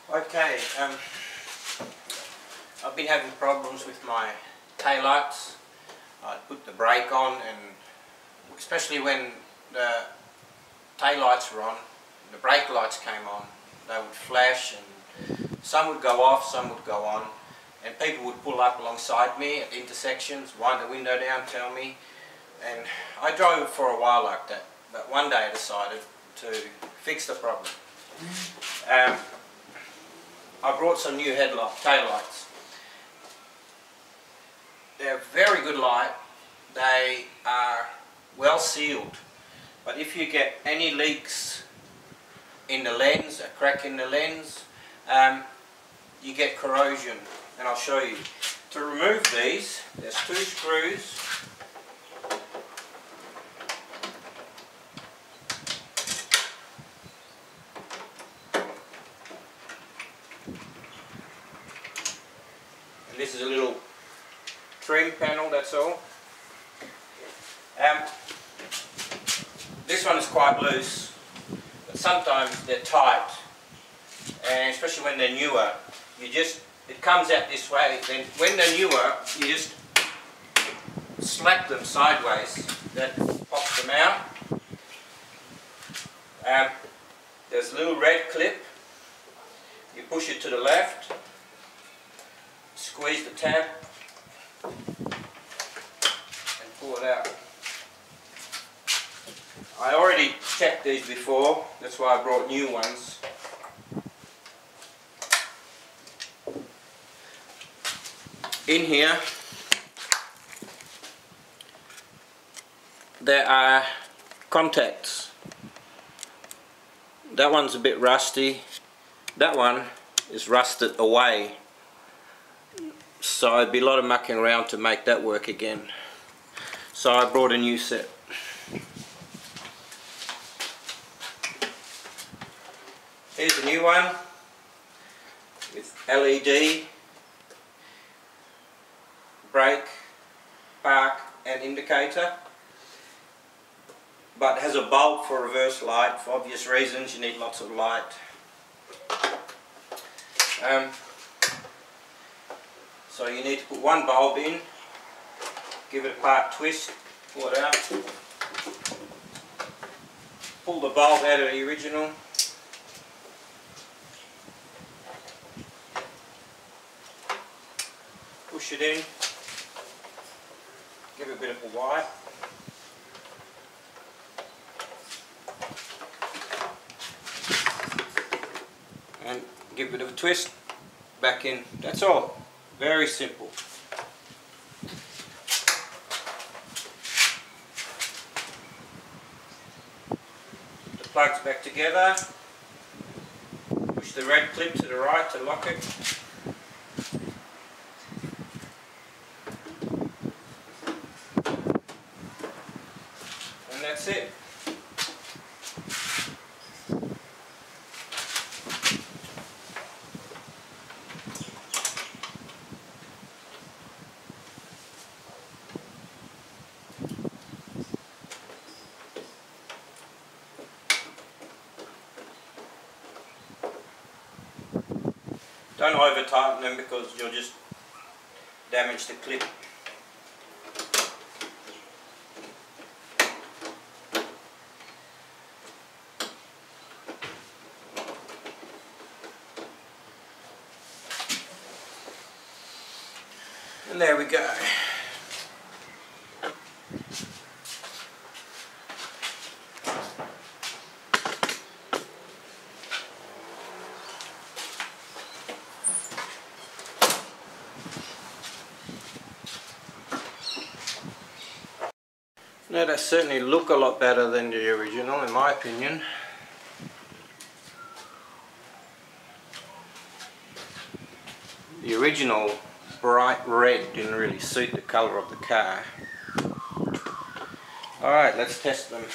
Okay, I've been having problems with my taillights. I put the brake on, and especially when the taillights were on, the brake lights came on, they would flash, and some would go off, some would go on, and people would pull up alongside me at intersections, wind the window down, tell me, and I drove for a while like that, but one day I decided to fix the problem. I brought some new taillights. They're very good light. They are well sealed, but if you get any leaks in the lens, a crack in the lens, you get corrosion, and I'll show you. To remove these, there's two screws. This is a little trim panel, that's all. This one is quite loose, but sometimes they're tight, and especially when they're newer, it comes out this way. Then when they're newer, you just slap them sideways, that pops them out. There's a little red clip, you push it to the left, squeeze the tab and pull it out. I already checked these before, that's why I brought new ones. In here there are contacts. That one's a bit rusty, that one is rusted away. So it'd be a lot of mucking around to make that work again. So I brought a new set. Here's a new one with LED, brake, park and indicator. But it has a bulb for reverse light. For obvious reasons, you need lots of light. So you need to put one bulb in, give it a part twist, pull it out, pull the bulb out of the original, push it in, give it a bit of a wipe, and give it a bit of a twist, back in, that's all. Very simple. Put the plugs back together. Push the red clip to the right to lock it. And that's it. Don't over tighten them because you'll just damage the clip. And there we go. Now they certainly look a lot better than the original, in my opinion. The original bright red didn't really suit the colour of the car. Alright, let's test them.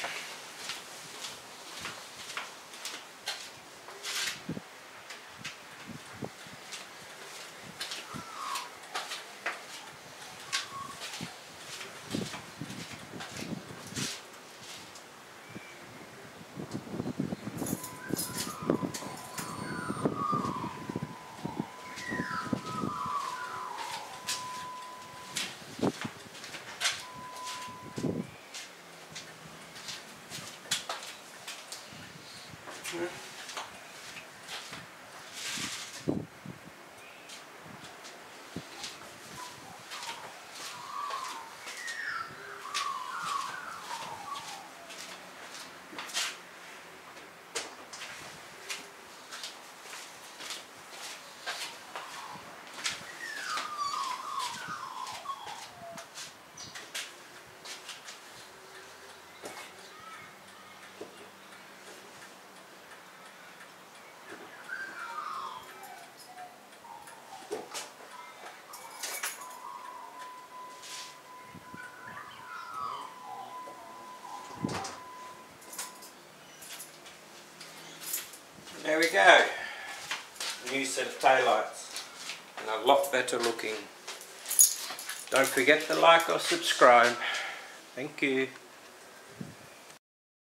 There we go. New set of taillights. And a lot better looking. Don't forget to like or subscribe. Thank you.